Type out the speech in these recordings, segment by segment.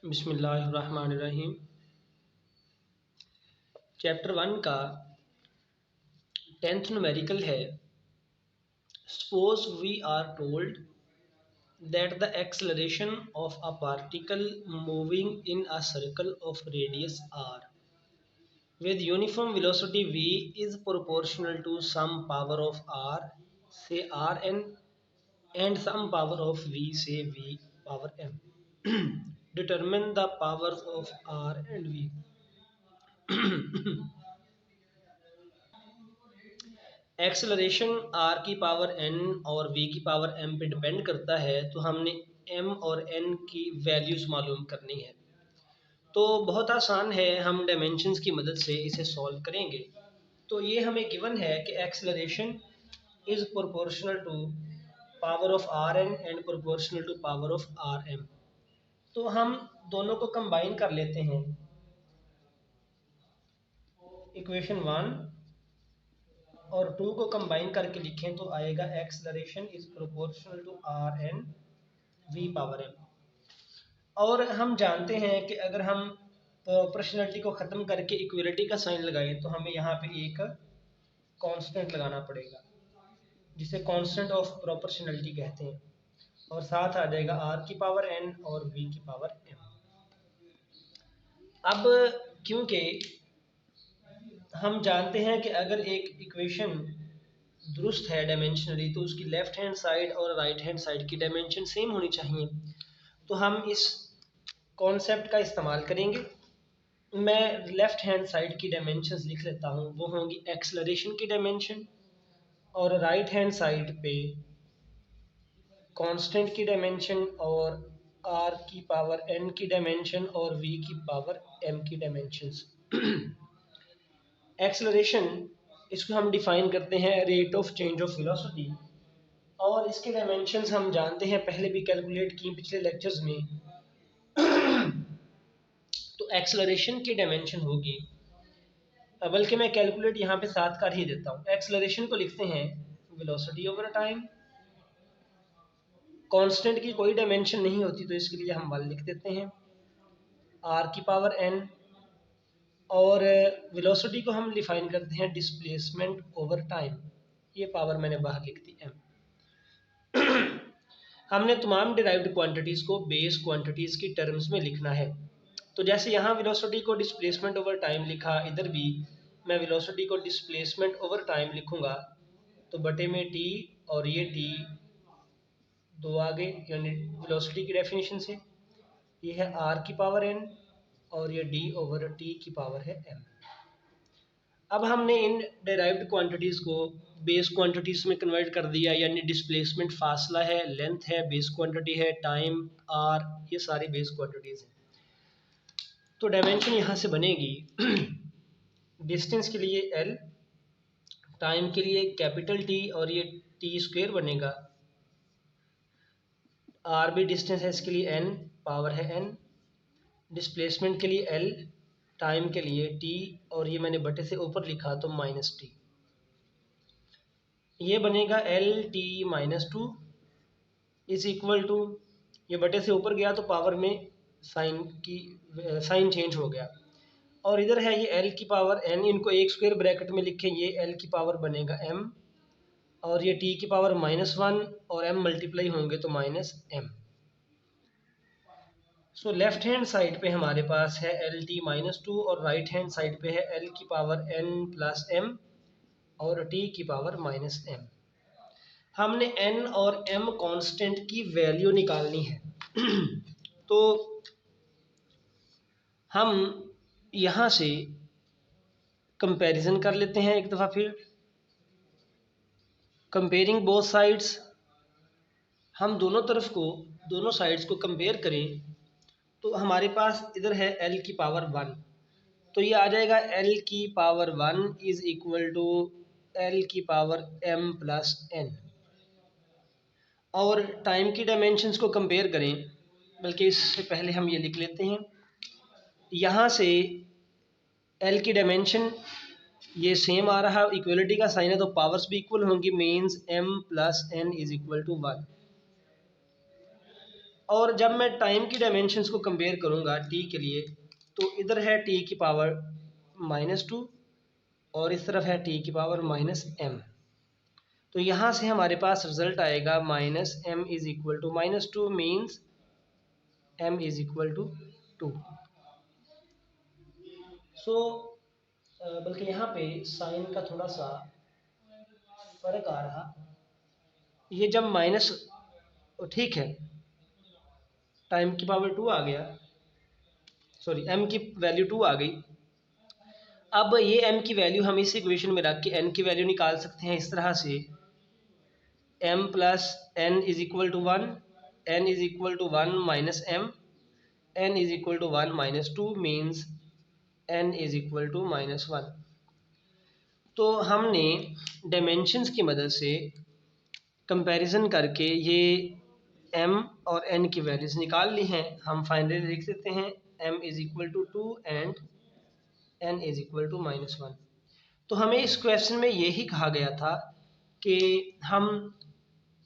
बिस्मिल्लाहिर्रहमानिर्रहीम। चैप्टर 1 का 10th numerical है। Suppose we are told that the acceleration of a particle moving in a circle of radius r with uniform velocity v is proportional to some power of r, say rn, and some power of v, say v power m. Determine the powers of r and v. Acceleration r की power n और v की power m पे depend करता है, तो हमने M और N की वैल्यूज़ मालूम करनी है। तो बहुत आसान है, हम डायमेंशंस की मदद से इसे सॉल्व करेंगे। तो ये हमें गिवन है कि acceleration is proportional to power of r n and proportional to power of r m. तो हम दोनों को कंबाइन कर लेते हैं। इक्वेशन 1 और 2 को कंबाइन करके लिखें तो आएगा acceleration is proportional to r n v power m. और हम जानते हैं कि अगर हम प्रोपोर्शनलिटी को ख़त्म करके इक्वलिटी का साइन लगाएं तो हमें यहाँ पे एक कांस्टेंट लगाना पड़ेगा, जिसे कांस्टेंट ऑफ प्रोपोर्शनलिटी कहते हैं, और साथ आ जाएगा आर की पावर एन और वी की पावर एम। अब क्योंकि हम जानते हैं कि अगर एक इक्वेशन दुरुस्त है डायमेंशनली, तो उसकी लेफ़्ट हैंड साइड और राइट हैंड साइड की डायमेंशन सेम होनी चाहिए। तो हम इस कॉन्सेप्ट का इस्तेमाल करेंगे। मैं लेफ़्ट हैंड साइड की डायमेंशंस लिख लेता हूँ, वो होंगी एक्सेलरेशन की डायमेंशन, और राइट हैंड साइड पे कांस्टेंट की डायमेंशन, और आर की पावर एन की डायमेंशन और वी की पावर एम की डायमेंशंस। एक्सेलरेशन, इसको हम डिफाइन करते हैं rate of change of velocity, और इसके डायमेंशंस हम जानते हैं, पहले भी कैलकुलेट की पिछले लेक्चर्स में। तो एक्सेलरेशन की डायमेंशन होगी, बल्कि मैं कैलकुलेट यहाँ पे साथ कर ही देता हूँ। एक्सेलरेशन को लिखते हैं वेलोसिटी ओवर टाइम। कांस्टेंट की कोई डायमेंशन नहीं होती, तो इसके लिए हम 1 लिख देते हैं, आर की पावर एन, और वेलोसिटी को हम डिफाइन करते हैं डिस्प्लेसमेंट ओवर टाइम। ये पावर मैंने बाहर लिख दी एम। हमने तमाम डिराइव्ड क्वांटिटीज़ को बेस क्वांटिटीज़ की टर्म्स में लिखना है। तो जैसे यहाँ वेलोसिटी को डिस्प्लेसमेंट ओवर टाइम लिखा, इधर भी मैं वेलोसिटी को डिस्प्लेसमेंट ओवर टाइम लिखूँगा, तो बटे में टी, और ये टी दो आगे, यानी वेलोसिटी की डेफिनेशन से ये है आर की पावर एन, और ये डी ओवर टी की पावर है एम। अब हमने इन डेराइव्ड क्वांटिटीज़ को बेस क्वांटिटीज़ में कन्वर्ट कर दिया, यानी डिस्प्लेसमेंट फासला है, लेंथ है, बेस क्वांटिटी है, टाइम आर, ये सारी बेस क्वांटिटीज़ हैं। तो डायमेंशन यहाँ से बनेगी डिस्टेंस के लिए एल, टाइम के लिए कैपिटल टी, और ये टी स्क्वेयर बनेगा, आर भी डिस्टेंस है, इसके लिए एन, पावर है एन, डिस्प्लेसमेंट के लिए एल, टाइम के लिए टी, और ये मैंने बटे से ऊपर लिखा तो माइनस टी। ये बनेगा l t minus 2 is equal to, ये बटे से ऊपर गया तो पावर में साइन चेंज हो गया, और इधर है ये एल की पावर एन, इनको एक स्क्वायर ब्रैकेट में लिखें, ये एल की पावर बनेगा एम, और ये टी की पावर -1, और एम मल्टीप्लाई होंगे तो minus m. So left hand side पे हमारे पास है एल टी -2, और राइट हैंड साइड पे है एल की पावर एन प्लस एम और टी की पावर -m। हमने n और m कांस्टेंट की वैल्यू निकालनी है। तो हम यहाँ से कंपैरिजन कर लेते हैं एक दफ़ा फिर। कंपेयरिंग बोथ साइड्स, हम दोनों साइड्स को कंपेयर करें, तो हमारे पास इधर है l की पावर 1, तो ये आ जाएगा l की power 1 is equal to l की पावर m प्लस n। और टाइम की डायमेंशंस को कंपेयर करें, बल्कि इससे पहले हम ये लिख लेते हैं, यहाँ से एल की डायमेंशन ये सेम आ रहा, इक्वलिटी का साइन है तो पावर्स भी इक्वल होंगी, means m plus n is equal to 1। और जब मैं टाइम की डायमेंशंस को कंपेयर करूँगा टी के लिए, तो इधर है टी की पावर -2 और इस तरफ है टी की पावर -m। तो यहाँ से हमारे पास रिजल्ट आएगा -m is equal to -2 means m is equal to 2। So बल्कि यहाँ पे साइन का थोड़ा सा फर्क आ रहा, ये जब माइनस, ठीक है, टाइम की पावर 2 आ गया, सॉरी m की वैल्यू 2 आ गई। अब ये m की वैल्यू हम इस इक्वेशन में रख के n की वैल्यू निकाल सकते हैं इस तरह से, m plus n is equal to 1, n is equal to 1 minus m, n is equal to 1 minus 2 means n is equal to -1। तो हमने डायमेंशंस की मदद से कंपैरिजन करके ये m और n की वैल्यूज निकाल ली हैं। हम फाइनली लिख देते हैं m is equal to 2 and n is equal to -1। तो हमें इस क्वेश्चन में यही कहा गया था कि हम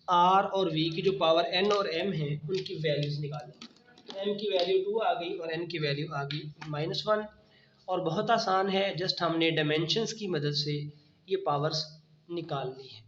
r और v की जो पावर n और m है उनकी वैल्यूज निकालें। तो m की वैल्यू 2 आ गई और n की वैल्यू आ गई -1, और बहुत आसान है, जस्ट हमने डायमेंशंस की मदद से ये पावर्स निकाल ली है।